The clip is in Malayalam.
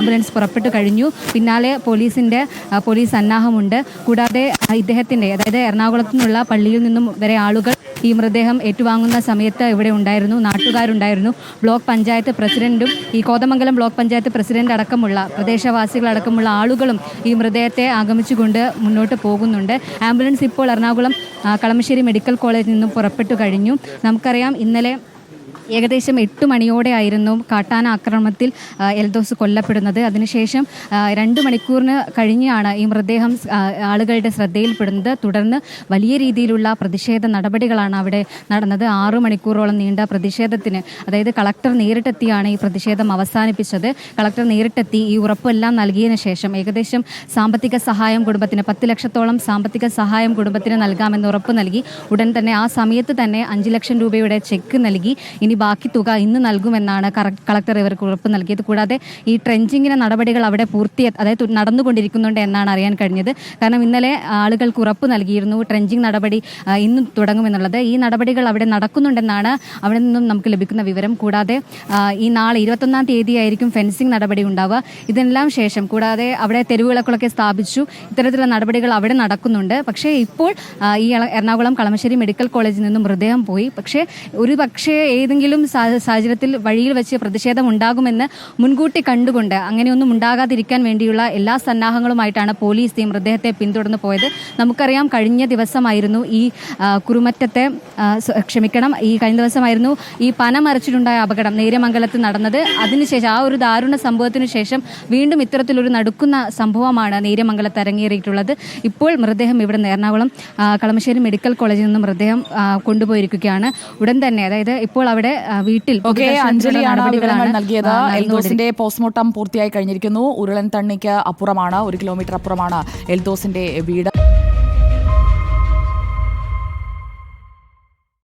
ആംബുലൻസ് പുറപ്പെട്ടു കഴിഞ്ഞു. പിന്നാലെ പോലീസ് സന്നാഹമുണ്ട്. കൂടാതെ ഇദ്ദേഹത്തിൻ്റെ, അതായത് എറണാകുളത്തു നിന്നുള്ള പള്ളിയിൽ നിന്നും വരെ ആളുകൾ ഈ മൃതദേഹം ഏറ്റുവാങ്ങുന്ന സമയത്ത് ഇവിടെ ഉണ്ടായിരുന്നു, നാട്ടുകാരുണ്ടായിരുന്നു. ബ്ലോക്ക് പഞ്ചായത്ത് പ്രസിഡന്റും ഈ കോതമംഗലം ബ്ലോക്ക് പഞ്ചായത്ത് പ്രസിഡന്റ് അടക്കമുള്ള പ്രദേശവാസികളടക്കമുള്ള ആളുകളും ഈ മൃതദേഹത്തെ ആഗമിച്ചുകൊണ്ട് മുന്നോട്ട് പോകുന്നുണ്ട്. ആംബുലൻസ് ഇപ്പോൾ എറണാകുളം കളമശ്ശേരി മെഡിക്കൽ കോളേജിൽ നിന്നും പുറപ്പെട്ടു കഴിഞ്ഞു. നമുക്കറിയാം, ഇന്നലെ ഏകദേശം 8 മണിയോടെ ആയിരുന്നു കാട്ടാന ആക്രമണത്തിൽ എൽദോസ് കൊല്ലപ്പെടുന്നത്. അതിനുശേഷം 2 മണിക്കൂറിന് കഴിഞ്ഞാണ് ഈ മൃതദേഹം ആളുകളുടെ ശ്രദ്ധയിൽപ്പെടുന്നത്. തുടർന്ന് വലിയ രീതിയിലുള്ള പ്രതിഷേധ നടപടികളാണ് അവിടെ നടന്നത്. 6 മണിക്കൂറോളം നീണ്ട പ്രതിഷേധത്തിന്, അതായത് കളക്ടർ നേരിട്ടെത്തിയാണ് ഈ പ്രതിഷേധം അവസാനിപ്പിച്ചത്. കളക്ടർ നേരിട്ടെത്തി ഈ ഉറപ്പെല്ലാം നൽകിയതിനു ശേഷം ഏകദേശം സാമ്പത്തിക സഹായം കുടുംബത്തിന് 10 ലക്ഷത്തോളം സാമ്പത്തിക സഹായം കുടുംബത്തിന് നൽകാമെന്ന് ഉറപ്പ് നൽകി. ഉടൻ തന്നെ ആ സമയത്ത് തന്നെ 5 ലക്ഷം രൂപയുടെ ചെക്ക് നൽകി. ഇനി ബാക്കി തുക ഇന്ന് നൽകുമെന്നാണ് കളക്ടർ ഇവർക്ക് ഉറപ്പ് നൽകിയത്. കൂടാതെ ഈ ട്രെഞ്ചിങ്ങിന്റെ നടപടികൾ അവിടെ അതായത് നടന്നുകൊണ്ടിരിക്കുന്നുണ്ട് എന്നാണ് അറിയാൻ കഴിഞ്ഞത്. കാരണം ഇന്നലെ ആളുകൾക്ക് ഉറപ്പ് നൽകിയിരുന്നു ട്രെഞ്ചിങ് നടപടി ഇന്ന് തുടങ്ങുമെന്നുള്ളത്. ഈ നടപടികൾ അവിടെ നടക്കുന്നുണ്ടെന്നാണ് അവിടെ നിന്നും നമുക്ക് ലഭിക്കുന്ന വിവരം. കൂടാതെ ഈ നാളെ 21-ാം തീയതി ആയിരിക്കും ഫെൻസിങ് നടപടി ഉണ്ടാവുക. ഇതെല്ലാം ശേഷം കൂടാതെ അവിടെ തെരുവിളക്കുകളൊക്കെ സ്ഥാപിച്ചു. ഇത്തരത്തിലുള്ള നടപടികൾ അവിടെ നടക്കുന്നുണ്ട്. പക്ഷേ ഇപ്പോൾ ഈ എറണാകുളം കളമശ്ശേരി മെഡിക്കൽ കോളേജിൽ നിന്നും മൃതദേഹം പോയി. പക്ഷേ ഏതെങ്കിലും സാഹചര്യത്തിൽ വഴിയിൽ വെച്ച് പ്രതിഷേധം ഉണ്ടാകുമെന്ന് മുൻകൂട്ടി കണ്ടുകൊണ്ട് അങ്ങനെയൊന്നും ഉണ്ടാകാതിരിക്കാൻ വേണ്ടിയുള്ള എല്ലാ സന്നാഹങ്ങളുമായിട്ടാണ് പോലീസ് ഈ മൃതദേഹത്തെ പിന്തുടർന്ന് പോയത്. നമുക്കറിയാം, കഴിഞ്ഞ ദിവസമായിരുന്നു ഈ കഴിഞ്ഞ ദിവസമായിരുന്നു ഈ പന മറിച്ചിട്ടുണ്ടായ അപകടം നേര്യമംഗലത്ത് നടന്നത്. അതിനുശേഷം ആ ഒരു ദാരുണ സംഭവത്തിനു ശേഷം വീണ്ടും ഇത്തരത്തിലൊരു നടുക്കുന്ന സംഭവമാണ് നേര്യമംഗലത്ത് അരങ്ങേറിയിട്ടുള്ളത്. ഇപ്പോൾ മൃതദേഹം ഇവിടെ എറണാകുളം കളമശ്ശേരി മെഡിക്കൽ കോളേജിൽ നിന്ന് മൃതദേഹം കൊണ്ടുപോയിരിക്കുകയാണ്. ഉടൻ തന്നെ, അതായത് ഇപ്പോൾ അവിടെ വീട്ടിൽ അഞ്ജലിയാണ് വിവരങ്ങൾ നൽകിയത്. എൽദോസിന്റെ പോസ്റ്റ്മോർട്ടം പൂർത്തിയായി കഴിഞ്ഞിരിക്കുന്നു. ഉരുളൻ തണ്ണിക്ക് അപ്പുറമാണ്, 1 കിലോമീറ്റർ അപ്പുറമാണ് എൽദോസിന്റെ വീട്.